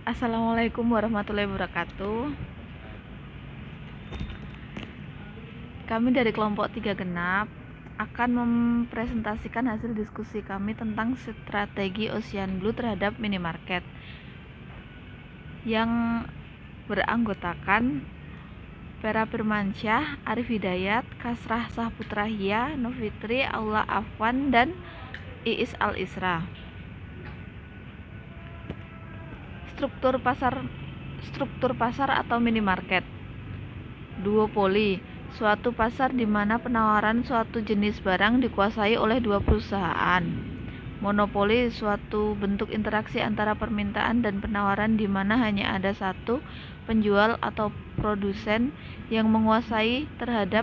Assalamualaikum warahmatullahi wabarakatuh. Kami dari kelompok 3 Genap akan mempresentasikan hasil diskusi kami tentang strategi Ocean Blue terhadap minimarket yang beranggotakan Vera Firmansyah, Arif Hidayat, Kasrah Saputrahia, Novitri, Aula Afwan, dan Iis Al-Isra. Struktur pasar atau minimarket. Duopoli, suatu pasar di mana penawaran suatu jenis barang dikuasai oleh dua perusahaan. Monopoli, suatu bentuk interaksi antara permintaan dan penawaran di mana hanya ada satu penjual atau produsen yang menguasai terhadap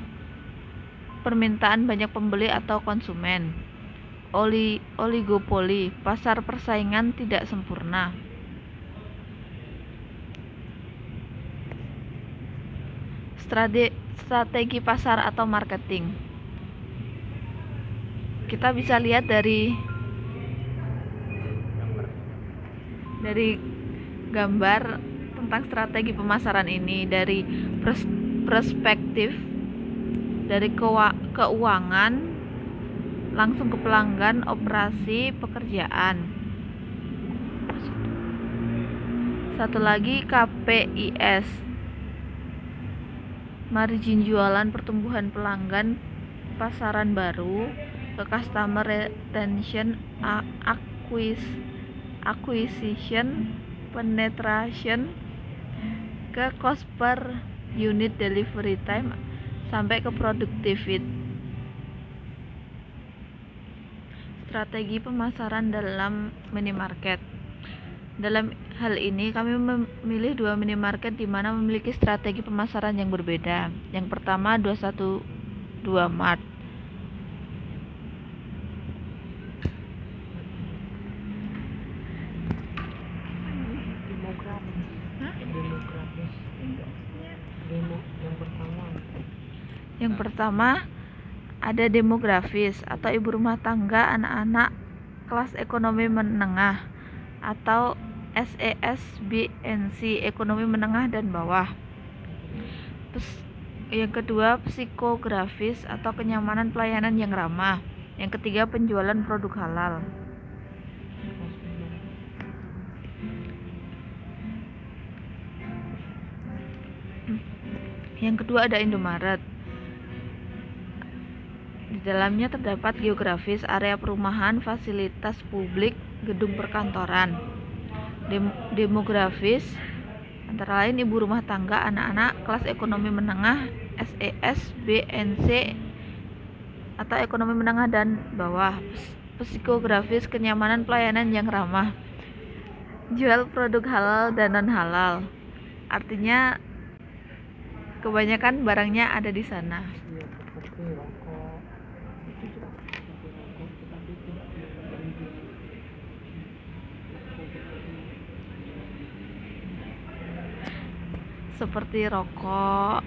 permintaan banyak pembeli atau konsumen. Oligopoli, pasar persaingan tidak sempurna. Strategi pasar atau marketing. Kita bisa lihat dari gambar tentang strategi pemasaran ini dari perspektif dari keuangan langsung ke pelanggan, operasi, pekerjaan. Satu lagi KPIS, margin jualan, pertumbuhan pelanggan, pasaran baru, ke customer retention, acquisition, penetration, ke cost per unit delivery time, sampai ke productivity. Strategi pemasaran dalam minimarket. Dalam hal ini kami memilih dua minimarket di mana memiliki strategi pemasaran yang berbeda. Yang pertama 212 Mart. Yang pertama ada demografis atau ibu rumah tangga anak-anak kelas ekonomi menengah atau SESBNC, ekonomi menengah dan bawah. Yang kedua psikografis atau kenyamanan pelayanan yang ramah. Yang ketiga penjualan produk halal. Yang kedua ada Indomaret. Di dalamnya terdapat geografis, area perumahan, fasilitas publik, gedung perkantoran. Demografis antara lain ibu rumah tangga anak-anak kelas ekonomi menengah SESBNC atau ekonomi menengah dan bawah. Psikografis kenyamanan pelayanan yang ramah, jual produk halal dan non halal, artinya kebanyakan barangnya ada di sana. Seperti rokok,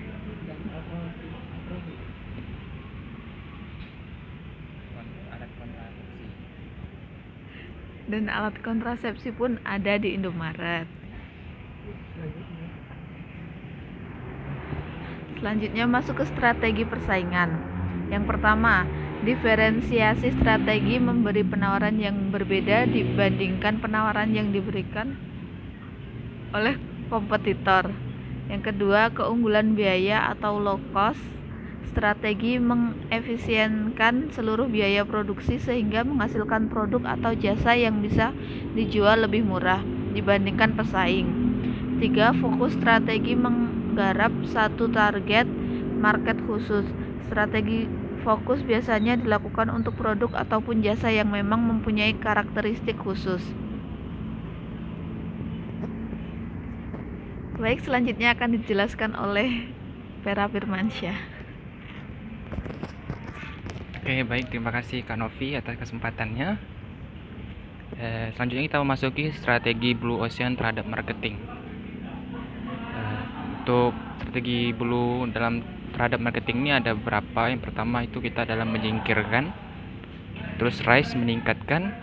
dan alat kontrasepsi pun ada di Indomaret. Selanjutnya masuk ke strategi persaingan. Yang pertama, diferensiasi strategi memberi penawaran yang berbeda dibandingkan penawaran yang diberikan oleh kompetitor. Yang kedua, keunggulan biaya atau low cost. Strategi mengefisienkan seluruh biaya produksi sehingga menghasilkan produk atau jasa yang bisa dijual lebih murah dibandingkan pesaing. 3. Fokus strategi menggarap satu target market khusus. Strategi fokus biasanya dilakukan untuk produk ataupun jasa yang memang mempunyai karakteristik khusus. Baik, selanjutnya akan dijelaskan oleh Vera Firmansyah. Oke, baik, terima kasih Kak Novi atas kesempatannya. Selanjutnya kita memasuki strategi Blue Ocean terhadap marketing. Untuk strategi Blue terhadap marketing ini ada beberapa. Yang pertama itu kita dalam menyingkirkan, terus rise meningkatkan,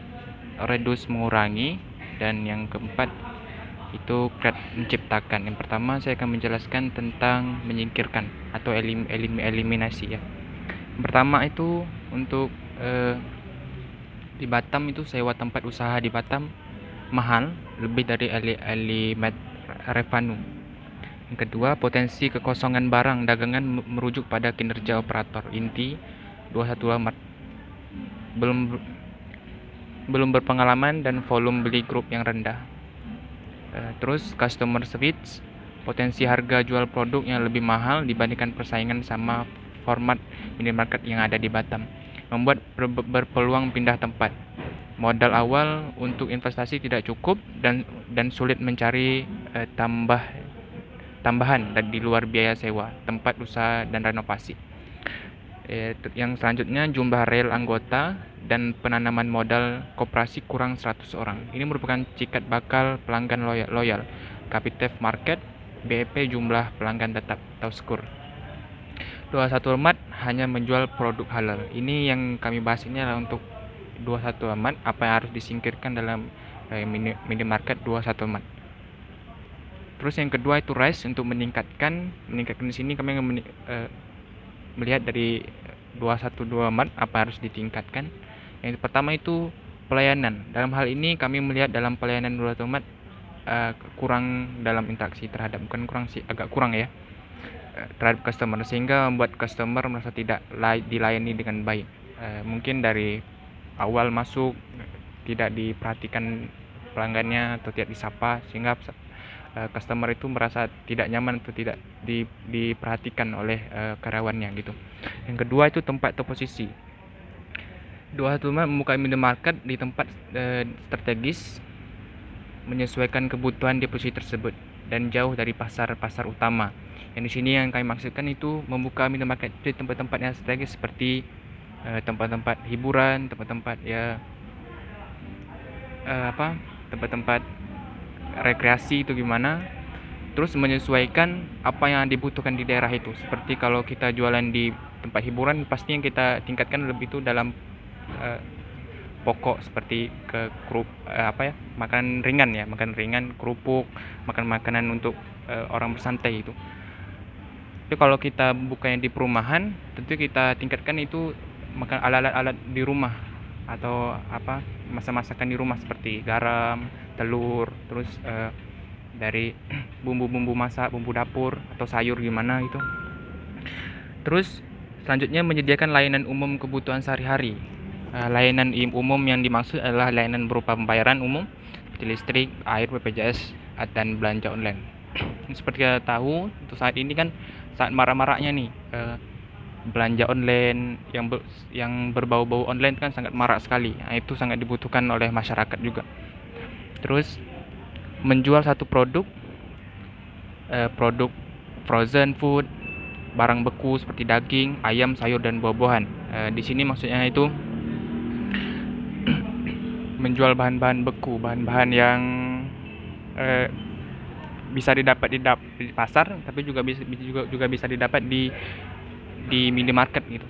reduce mengurangi, dan yang keempat Itu create, menciptakan. Yang pertama saya akan menjelaskan tentang menyingkirkan atau eliminasi ya. Yang pertama itu untuk di Batam itu sewa tempat usaha di Batam mahal, lebih dari alimat revenue. Yang kedua, potensi kekosongan barang dagangan merujuk pada kinerja operator. Inti 21 Maret. Belum berpengalaman dan volume beli grup yang rendah. Terus customer switch, potensi harga jual produk yang lebih mahal dibandingkan persaingan sama format minimarket yang ada di Batam, membuat berpeluang pindah tempat. Modal awal untuk investasi tidak cukup dan sulit mencari tambahan di luar biaya sewa tempat usaha dan renovasi. Yang selanjutnya, jumlah real anggota dan penanaman modal koperasi kurang 100 orang. Ini merupakan cikat bakal pelanggan loyal. Capitef Market, BEP jumlah pelanggan tetap atau skor. 21 Maret hanya menjual produk halal. Ini yang kami bahas ini adalah untuk 21 Maret, apa yang harus disingkirkan dalam minimarket 21 Maret. Terus yang kedua itu rise, untuk meningkatkan di sini kami melihat dari 21 Maret apa harus ditingkatkan. Yang pertama itu pelayanan. Dalam hal ini kami melihat dalam pelayanan 21 Maret kurang dalam interaksi terhadap, bukan kurang sih, agak kurang ya, terhadap customer, sehingga membuat customer merasa tidak dilayani dengan baik. Mungkin dari awal masuk tidak diperhatikan pelanggannya atau tidak disapa, sehingga customer itu merasa tidak nyaman atau tidak diperhatikan oleh karyawannya gitu. Yang kedua itu tempat atau posisi. 21 Maret membuka minimarket di tempat strategis, menyesuaikan kebutuhan di posisi tersebut dan jauh dari pasar utama. Yang di sini yang kami maksudkan itu membuka minimarket di tempat-tempat yang strategis seperti tempat-tempat hiburan, tempat-tempat ya tempat-tempat rekreasi itu gimana. Terus menyesuaikan apa yang dibutuhkan di daerah itu. Seperti kalau kita jualan di tempat hiburan, pasti yang kita tingkatkan lebih itu dalam pokok seperti makanan ringan, kerupuk, makanan untuk orang bersantai itu. Tapi kalau kita bukanya di perumahan, tentu kita tingkatkan itu makan alat-alat di rumah atau masakan di rumah seperti garam, telur, terus dari bumbu-bumbu masak, bumbu dapur atau sayur gimana gitu. Terus selanjutnya menyediakan layanan umum kebutuhan sehari-hari. Layanan umum yang dimaksud adalah layanan berupa pembayaran umum seperti listrik, air, BPJS, dan belanja online. Seperti kita tahu, untuk saat ini kan saat marak-maraknya nih belanja online yang berbau-bau online kan sangat marak sekali. Itu sangat dibutuhkan oleh masyarakat juga. Terus menjual satu produk frozen food, barang beku seperti daging, ayam, sayur, dan buah-buahan. Di sini maksudnya itu menjual bahan-bahan beku, bahan-bahan yang bisa didapat di pasar, tapi juga bisa didapat di minimarket gitu,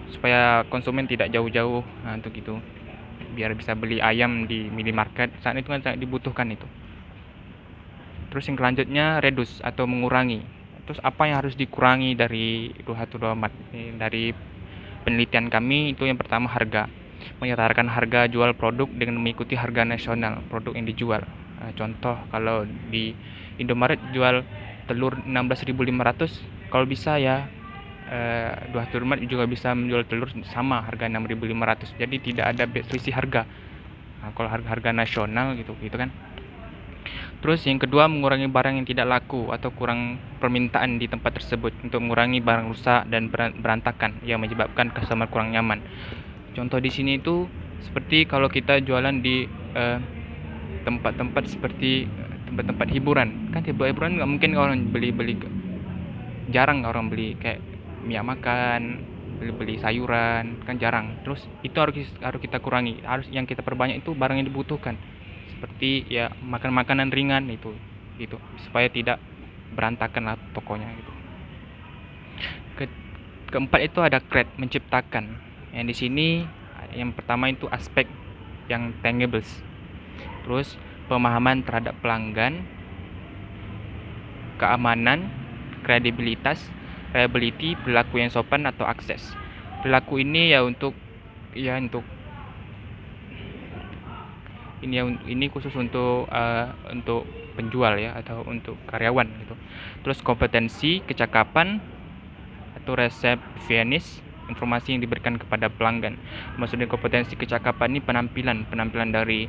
supaya konsumen tidak jauh-jauh untuk itu, biar bisa beli ayam di minimarket. Saat itu kan sangat dibutuhkan itu. Terus yang selanjutnya reduce atau mengurangi. Terus apa yang harus dikurangi dari 21 Maret? Dari penelitian kami itu yang pertama harga. Menyetarkan harga jual produk dengan mengikuti harga nasional produk yang dijual. Contoh kalau di Indomaret jual telur 16.500, kalau bisa ya 21 Maret juga bisa menjual telur sama harga 6.500. Jadi tidak ada selisih harga. Kalau harga nasional gitu kan. Terus yang kedua, mengurangi barang yang tidak laku atau kurang permintaan di tempat tersebut untuk mengurangi barang rusak dan berantakan yang menyebabkan customer kurang nyaman. Contoh di sini itu seperti kalau kita jualan di tempat-tempat seperti tempat-tempat hiburan. Kan hiburan nggak mungkin orang beli, jarang orang beli kayak minyak makan, beli sayuran, kan jarang. Terus itu harus kita kurangi. Harus yang kita perbanyak itu barang yang dibutuhkan. Seperti ya makanan ringan itu supaya tidak berantakan lah tokonya gitu. Keempat itu ada create, menciptakan. Yang di sini yang pertama itu aspek yang tangibles. Terus pemahaman terhadap pelanggan, keamanan, kredibilitas, reliability, perilaku yang sopan atau akses. Perilaku ini ini khusus untuk penjual ya, atau untuk karyawan gitu. Terus kompetensi, kecakapan atau resepsionis, informasi yang diberikan kepada pelanggan. Maksudnya kompetensi kecakapan ini penampilan dari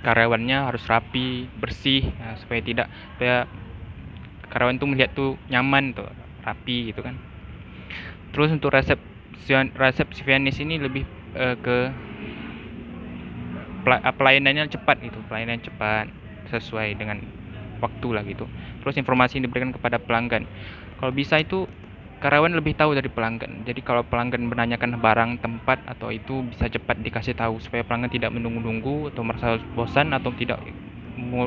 karyawannya harus rapi, bersih, supaya karyawan tuh melihat tuh nyaman tuh, rapi gitu kan. Terus untuk resepsionis ini lebih ke pelayanannya cepat gitu, pelayanan cepat sesuai dengan waktu lah gitu. Terus informasi yang diberikan kepada pelanggan, kalau bisa itu karyawan lebih tahu dari pelanggan. Jadi kalau pelanggan menanyakan barang, tempat atau itu bisa cepat dikasih tahu supaya pelanggan tidak menunggu-nunggu atau merasa bosan atau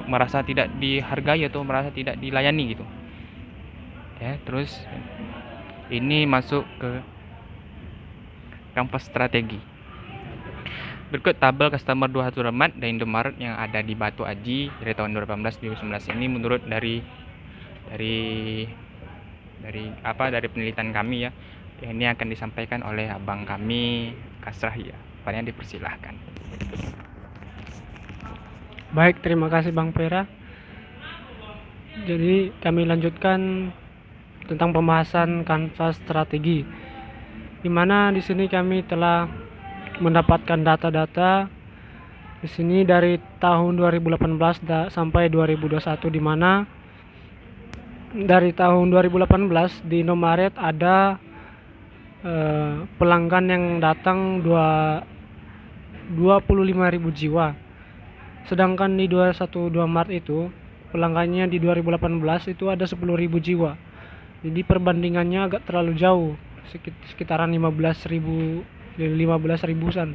merasa tidak dihargai atau merasa tidak dilayani gitu ya. Terus ini masuk ke kanvas strategi. Berikut tabel customer 21 Maret dan Indomaret yang ada di Batu Aji dari tahun 2018-2019 ini menurut dari penelitian kami ya. Ini akan disampaikan oleh abang kami Kasrah ya. Bahannya dipersilahkan. Baik, terima kasih Bang Pera. Jadi kami lanjutkan tentang pembahasan kanvas strategi, di mana di sini kami telah mendapatkan data-data di sini dari tahun 2018 sampai 2021, di mana dari tahun 2018 di Indomaret ada pelanggan yang datang 25.000 jiwa. Sedangkan di 21 Maret itu pelanggannya di 2018 itu ada 10.000 jiwa. Jadi perbandingannya agak terlalu jauh, sekitaran 15.000-an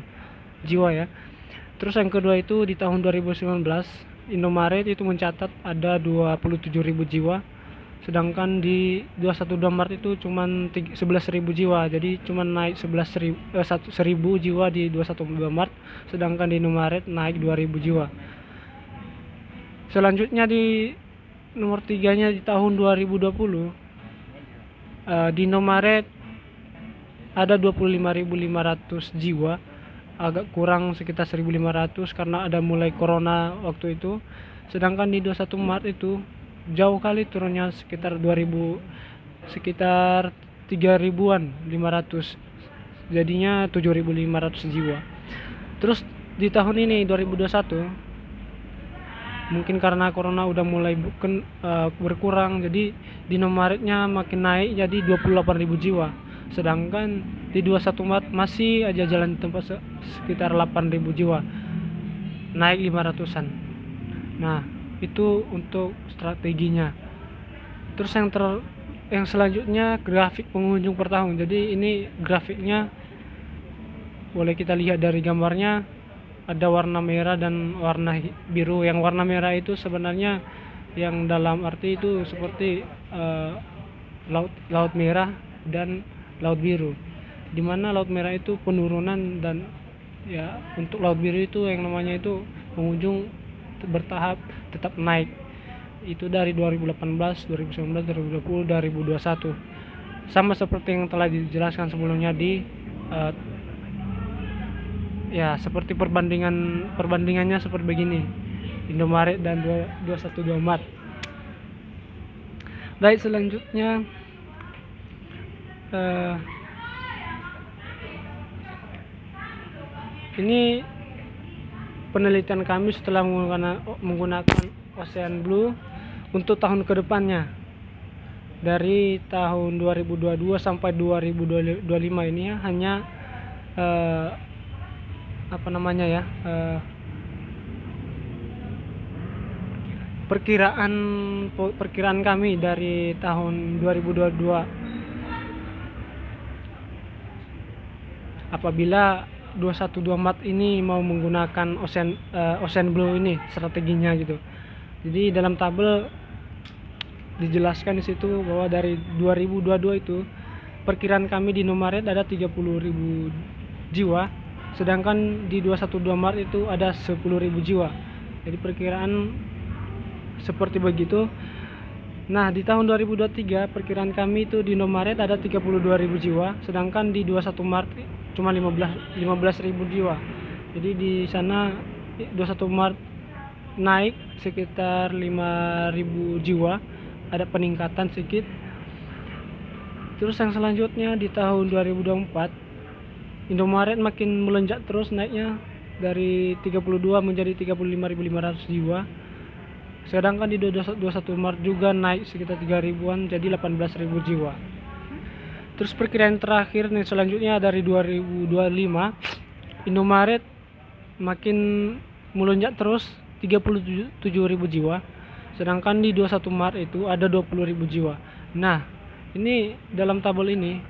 jiwa ya. Terus yang kedua itu di tahun 2019 Indomaret itu mencatat ada 27.000 jiwa. Sedangkan di 21 Maret itu cuman 11.000 jiwa. Jadi cuman naik 1.000 jiwa di 21 Maret, sedangkan di Indomaret naik 2.000 jiwa. Selanjutnya di nomor 3-nya di tahun 2020 di Indomaret ada 25.500 jiwa, agak kurang sekitar 1.500 karena ada mulai corona waktu itu. Sedangkan di 21 Maret itu jauh kali turunnya, sekitar 3.500, jadinya 7.500 jiwa. Terus di tahun ini 2021 mungkin karena corona udah mulai berkurang, jadi di Indomaretnya makin naik jadi 28.000 jiwa. Sedangkan di 21 Maret masih aja jalan di tempat sekitar 8.000 jiwa, naik 500-an. Nah, itu untuk strateginya. Terus yang selanjutnya grafik pengunjung per tahun. Jadi ini grafiknya boleh kita lihat dari gambarnya, ada warna merah dan warna biru. Yang warna merah itu sebenarnya yang dalam arti itu seperti laut merah dan laut biru, dimana laut merah itu penurunan dan ya untuk laut biru itu yang namanya itu pengunjung bertahap tetap naik. Itu dari 2018, 2019, 2020, 2021. Sama seperti yang telah dijelaskan sebelumnya di seperti perbandingannya seperti begini, Indomaret dan 21 Maret. Baik, selanjutnya ini penelitian kami setelah menggunakan Ocean Blue untuk tahun kedepannya, dari tahun 2022 sampai 2025 ini ya, hanya perkiraan kami dari tahun 2022 apabila 21 Maret ini mau menggunakan Ocean Blue ini strateginya gitu. Jadi dalam tabel dijelaskan di situ bahwa dari 2022 itu perkiraan kami di Indomaret ada 30.000 jiwa, sedangkan di 212 Mart itu ada 10.000 jiwa. Jadi perkiraan seperti begitu. Nah, di tahun 2023 perkiraan kami itu di Indomaret ada 32.000 jiwa, sedangkan di 21 Maret cuma 15.000 jiwa. Jadi di sana 21 Maret naik sekitar 5.000 jiwa, ada peningkatan sedikit. Terus yang selanjutnya di tahun 2024 Indomaret makin melonjak terus naiknya dari 32 menjadi 35.500 jiwa. Sedangkan di 21 Maret juga naik sekitar 3.000-an jadi 18.000 jiwa. Terus perkiraan terakhir nih selanjutnya dari 2025 Indomaret makin melonjak terus 37.000 jiwa. Sedangkan di 21 Maret itu ada 20.000 jiwa. Nah, ini dalam tabel ini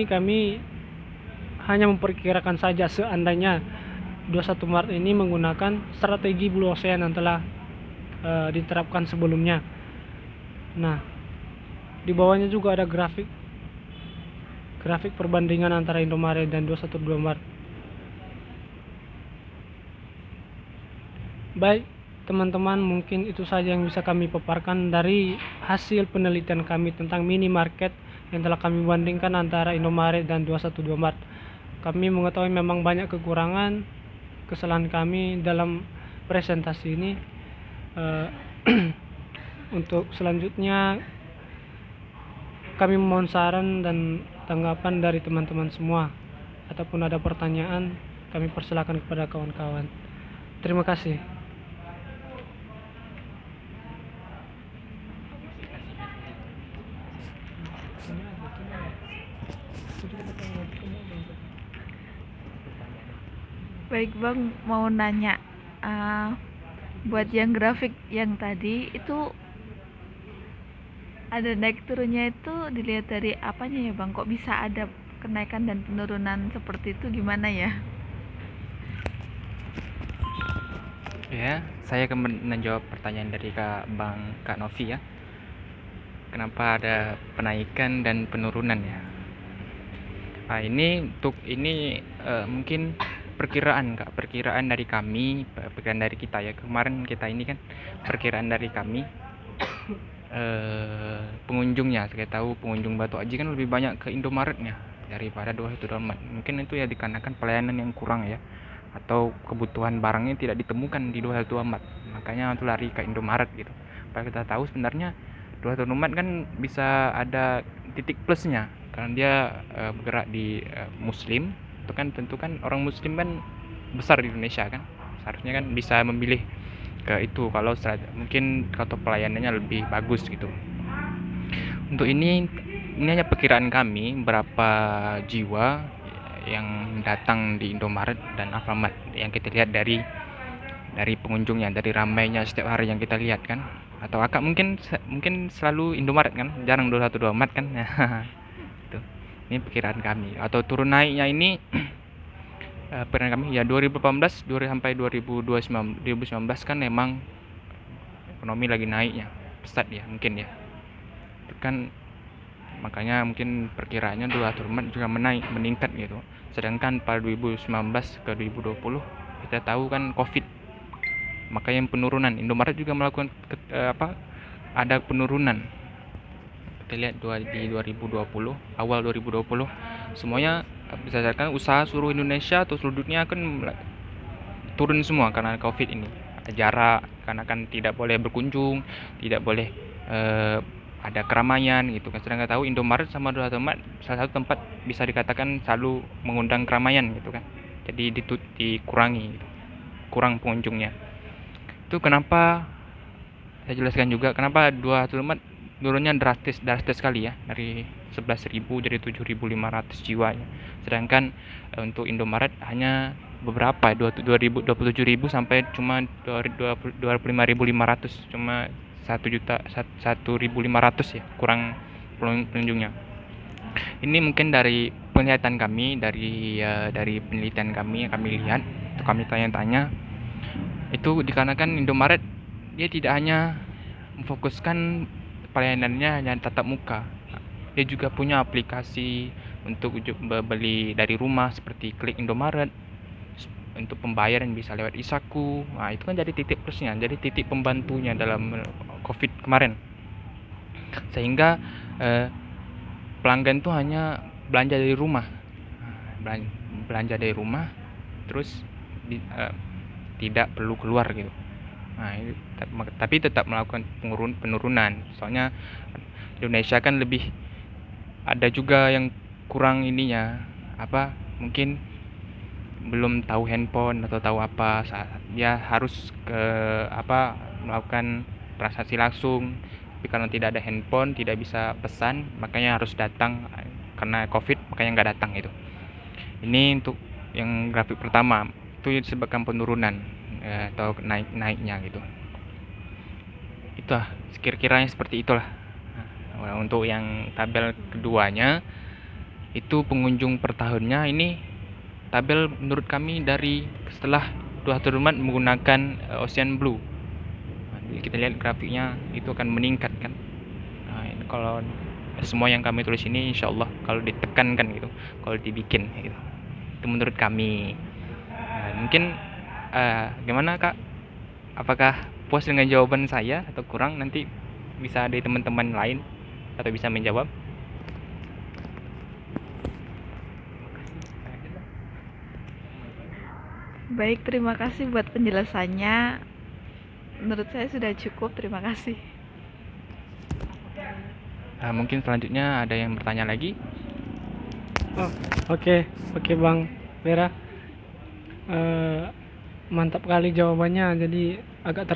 kami hanya memperkirakan saja seandainya 21 Maret ini menggunakan strategi Blue Ocean yang telah diterapkan sebelumnya. Nah, di bawahnya juga ada grafik perbandingan antara Indomaret dan 21 Maret. Baik, teman-teman, mungkin itu saja yang bisa kami paparkan dari hasil penelitian kami tentang minimarket yang telah kami bandingkan antara Indomaret dan 212 Mart. Kami mengetahui memang banyak kekurangan, kesalahan kami dalam presentasi ini. Untuk selanjutnya kami mohon saran dan tanggapan dari teman-teman semua. Ataupun ada pertanyaan, kami persilakan kepada kawan-kawan. Terima kasih. Baik Bang, mau nanya, buat yang grafik yang tadi itu ada naik turunnya itu dilihat dari apanya ya Bang? Kok bisa ada kenaikan dan penurunan seperti itu, gimana ya? Ya, saya akan menjawab pertanyaan dari Kak Novi ya. Kenapa ada penaikan dan penurunan ya? Nah, ini mungkin perkiraan dari kami, perkiraan dari kita ya. Kemarin kita ini kan perkiraan dari kami pengunjungnya. Saya tahu pengunjung Batu Aji kan lebih banyak ke Indomaretnya daripada 21 Mart. Mungkin itu ya dikarenakan pelayanan yang kurang ya, atau kebutuhan barangnya tidak ditemukan di 21 Mart. Makanya itu lari ke Indomaret gitu. Padahal kita tahu sebenarnya 21 Mart kan bisa ada titik plusnya karena dia bergerak di Muslim. Itu kan tentu kan orang Muslim kan besar di Indonesia kan, seharusnya kan bisa memilih ke itu kalau mungkin kalau pelayanannya lebih bagus gitu. Untuk ini hanya perkiraan kami berapa jiwa yang datang di Indomaret dan Alfamart yang kita lihat dari pengunjungnya, dari ramainya setiap hari yang kita lihat kan. Atau akak mungkin selalu Indomaret kan, jarang 21 Mart kan. Itu. Ini perkiraan kami. Atau turun naiknya ini perkiraan kami ya 2018 sampai 2019 kan memang ekonomi lagi naiknya pesat ya mungkin ya. Itu kan makanya mungkin perkiraannya 21 Mart juga meningkat gitu. Sedangkan pada 2019 ke 2020 kita tahu kan Covid. Makanya penurunan. Indomaret juga melakukan ada penurunan. Kita lihat di 2020, awal 2020 semuanya bisa dikatakan usaha seluruh Indonesia atau seluruh dunia akan turun semua karena Covid ini. Jarak, karena kan tidak boleh berkunjung, tidak boleh ada keramaian gitu kan. Sedangkan tahu Indomaret sama 21 Mart salah satu tempat bisa dikatakan selalu mengundang keramaian gitu kan. Jadi dikurangi gitu. Kurang pengunjungnya. Itu kenapa saya jelaskan juga kenapa 21 Mart turunnya drastis sekali ya, dari 11.000 jadi 7.500 jiwa ya. Sedangkan untuk Indomaret hanya beberapa 27.000 sampai cuma 25.500, cuma 1.500 ya, kurang pengunjungnya. Ini mungkin dari penglihatan kami, dari penelitian kami yang kami lihat, itu kami tanya-tanya, itu dikarenakan Indomaret dia tidak hanya memfokuskan pelayanannya hanya tatap muka, dia juga punya aplikasi untuk beli dari rumah seperti klik Indomaret, untuk pembayaran bisa lewat Isaku. Nah, itu kan jadi titik plusnya, jadi titik pembantunya dalam COVID kemarin. Sehingga pelanggan tuh hanya belanja dari rumah. Belanja dari rumah terus tidak perlu keluar gitu. Nah, tapi tetap melakukan penurunan. Soalnya Indonesia kan lebih ada juga yang kurang ininya, mungkin belum tahu handphone atau tahu apa, dia harus melakukan transaksi langsung. Tapi kalau tidak ada handphone, tidak bisa pesan, makanya harus datang. Karena COVID makanya nggak datang itu. Ini untuk yang grafik pertama, itu disebabkan penurunan atau naiknya gitu. Itu kira-kiranya seperti itulah. Nah, untuk yang tabel keduanya itu pengunjung per tahunnya, ini tabel menurut kami dari setelah Dohatul Rumah menggunakan Ocean Blue. Nah, jadi kita lihat grafiknya itu akan meningkat kan. Nah, ini kalau semua yang kami tulis ini insyaallah kalau ditekankan gitu, kalau dibikin gitu. Itu menurut kami. Nah, mungkin gimana Kak? Apakah puas dengan jawaban saya atau kurang? Nanti bisa ada teman-teman lain atau bisa menjawab. Baik, terima kasih buat penjelasannya. Menurut saya sudah cukup, terima kasih. Mungkin selanjutnya ada yang bertanya lagi. Oke Bang Vera, mantap kali jawabannya. Jadi agak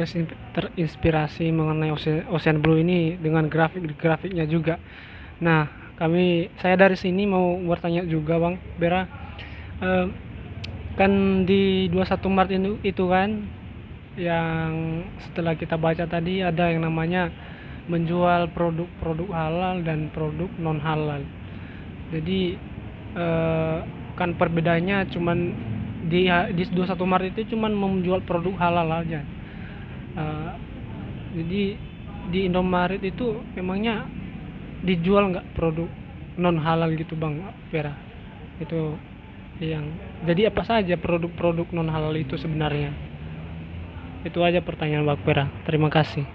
terinspirasi mengenai Ocean Blue ini dengan grafiknya juga. Nah, saya dari sini mau bertanya juga Bang Vera, kan di 21 Maret itu kan yang setelah kita baca tadi ada yang namanya menjual produk halal dan produk non halal. Jadi kan perbedaannya cuman di 21 Maret itu cuman menjual produk halal aja. Jadi di Indomaret itu memangnya dijual nggak produk non halal gitu Bang Vera? Itu yang jadi apa saja produk-produk non halal itu sebenarnya? Itu aja pertanyaan Bang Vera. Terima kasih.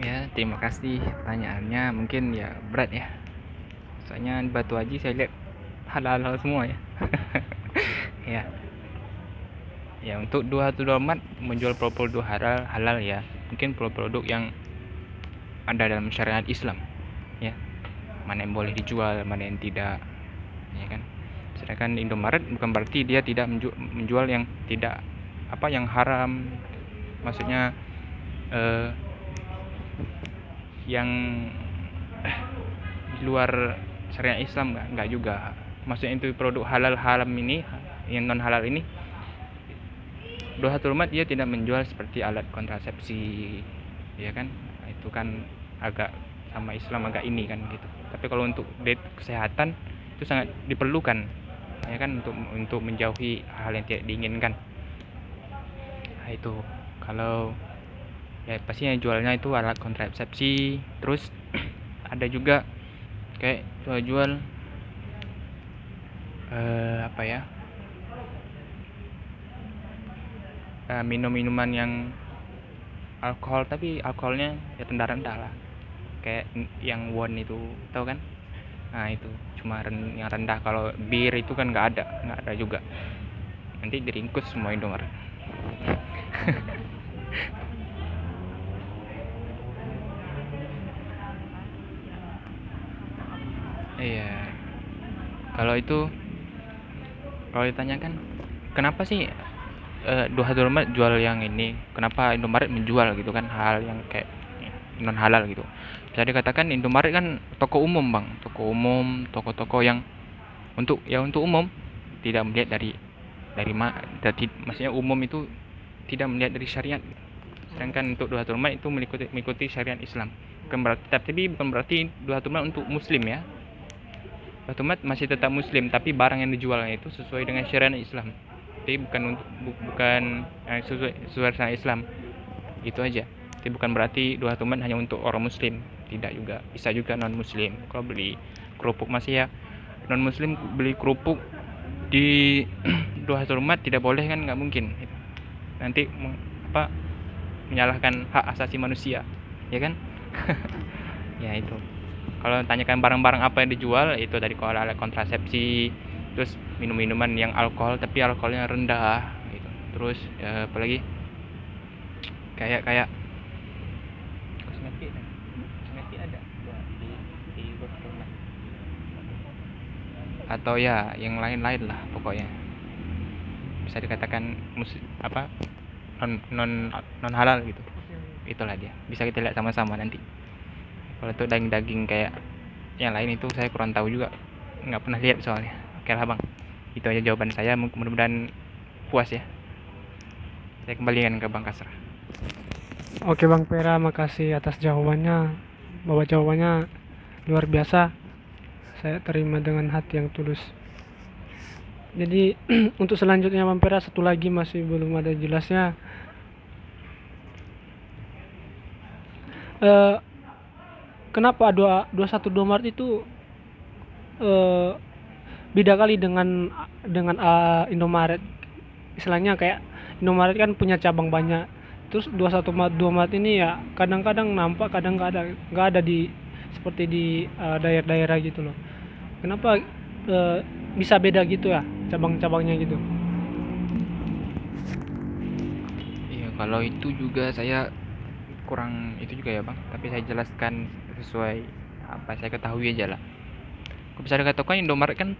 Ya, terima kasih pertanyaannya. Mungkin ya berat ya. Soalnya di Batu Haji saya lihat halal semua ya. Ya, untuk Dohatul Rumah menjual produk halal ya. Mungkin produk yang ada dalam syariat Islam ya. Mana yang boleh dijual, mana yang tidak. Ya kan? Sedangkan Indomaret bukan berarti dia tidak menjual yang tidak yang haram. Maksudnya yang di luar syariat Islam enggak juga. Maksudnya itu produk haram ini, yang non halal ini, Dohatul Rumah dia tidak menjual seperti alat kontrasepsi, ya kan? Itu kan agak sama Islam agak ini kan gitu. Tapi kalau untuk kesehatan itu sangat diperlukan, ya kan, untuk menjauhi hal yang tidak diinginkan. Nah, itu kalau ya pastinya jualnya itu alat kontrasepsi. Terus ada juga kayak jual minum-minuman yang alkohol, tapi alkoholnya ya rendah-rendah lah, kayak yang won itu, tahu kan? Nah, itu cuma yang rendah. Kalau bir itu kan nggak ada juga, nanti diringkus semua Indomaret. Iya, kalau ditanyakan kenapa sih Dohatul Rumah jual yang ini, kenapa Indomaret menjual gitu kan hal yang kayak non halal gitu. Bisa dikatakan Indomaret kan toko umum Bang, toko-toko yang untuk umum, tidak melihat dari maksudnya umum itu tidak melihat dari syariat. Sedangkan untuk Dohatul Rumah itu mengikuti syariat Islam. Tapi bukan berarti Dohatul Rumah untuk muslim ya. Dohatul Rumah masih tetap muslim, tapi barang yang dijualnya itu sesuai dengan syariat Islam. Tapi bukan sesuai syariat Islam. Itu aja. Tapi bukan berarti Dohatul Rumah hanya untuk orang muslim, tidak juga, bisa juga non muslim. Kalau beli kerupuk masih ya non muslim beli kerupuk di dua hormat tidak boleh kan, nggak mungkin gitu. Nanti menyalahkan hak asasi manusia, ya kan? Ya itu. Kalau tanyakan barang-barang apa yang dijual, itu tadi kalau alat kontrasepsi, terus minum-minuman yang alkohol tapi alkoholnya rendah gitu. Terus apalagi kayak kosmetik ada di Hormat. Atau ya yang lain-lain lah pokoknya. Bisa dikatakan non halal gitu. Itulah dia. Bisa kita lihat sama-sama nanti. Kalau itu daging-daging kayak yang lain itu saya kurang tahu juga, nggak pernah lihat soalnya. Oke lah bang, itu aja jawaban saya, mudah-mudahan puas ya. Saya kembalikan ke Bang Kasra. Oke Bang Pera, makasih atas jawabannya. Bahwa jawabannya luar biasa. Saya terima dengan hati yang tulus. Jadi untuk selanjutnya Bang Pera, satu lagi masih belum ada jelasnya. Kenapa 21 Maret itu beda kali dengan Indomaret? Istilahnya kayak Indomaret kan punya cabang banyak. Terus 21 Maret ini ya kadang-kadang nampak, kadang-kadang nggak ada di seperti di daerah-daerah gitu loh. Kenapa bisa beda gitu ya cabang-cabangnya gitu? Iya, kalau itu juga saya kurang itu juga ya bang, tapi saya jelaskan sesuai apa saya ketahui aja lah. Bisa dikatakan Indomaret kan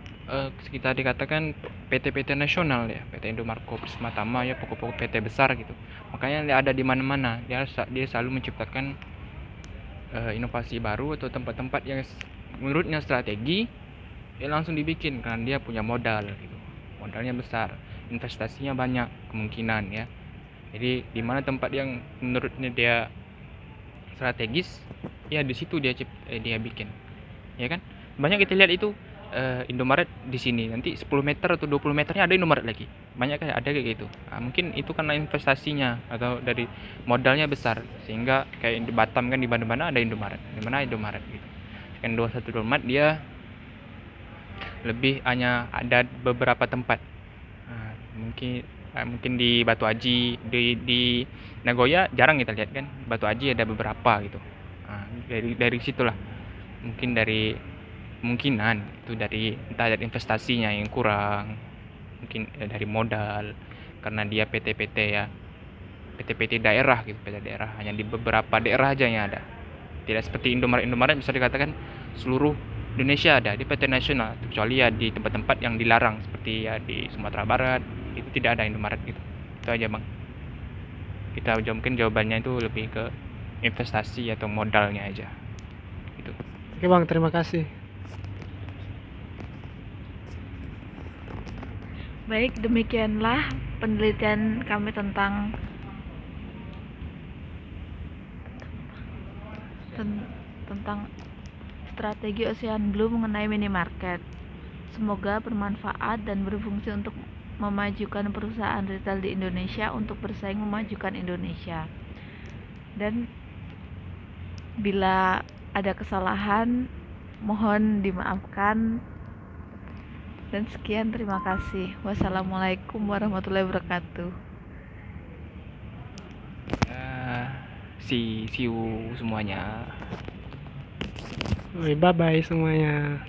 sekitar dikatakan PT-PT nasional ya, PT Indomaret Prisma Tama ya, pokok-pokok PT besar gitu. Makanya dia ada di mana-mana. Dia selalu menciptakan inovasi baru atau tempat-tempat yang menurutnya strategi, dia langsung dibikin karena dia punya modal gitu. Modalnya besar, investasinya banyak kemungkinan ya. Jadi di mana tempat yang menurutnya dia strategis, ya di situ dia bikin, ya kan? Banyak kita lihat itu Indomaret di sini, nanti 10 meter atau 20 meternya ada Indomaret lagi. Banyak kayak ada kayak gitu. Nah, mungkin itu karena investasinya atau dari modalnya besar, sehingga kayak di Batam kan, di mana-mana ada Indomaret, di mana Indomaret gitu. Kan 21 Indomaret dia lebih hanya ada beberapa tempat. Nah, mungkin di Batu Aji, di Nagoya jarang kita lihat kan. Batu Aji ada beberapa gitu. Nah, dari situlah mungkin kemungkinan itu entah dari investasinya yang kurang, mungkin dari modal, karena dia PT-PT ya, PT-PT daerah gitu, PT daerah hanya di beberapa daerah aja yang ada. Tidak seperti Indomaret bisa dikatakan seluruh Indonesia ada di PT nasional, kecuali ya di tempat-tempat yang dilarang seperti ya di Sumatera Barat itu tidak ada Indomaret gitu. Itu aja bang. Kita mungkin jawabannya itu lebih ke investasi atau modalnya aja gitu. Oke Bang, terima kasih. Baik, demikianlah penelitian kami tentang strategi Ocean Blue mengenai minimarket. Semoga bermanfaat dan berfungsi untuk memajukan perusahaan retail di Indonesia untuk bersaing memajukan Indonesia. Dan bila ada kesalahan, mohon dimaafkan. Dan sekian, terima kasih. Wassalamualaikum warahmatullahi wabarakatuh. See you semuanya. Bye bye semuanya.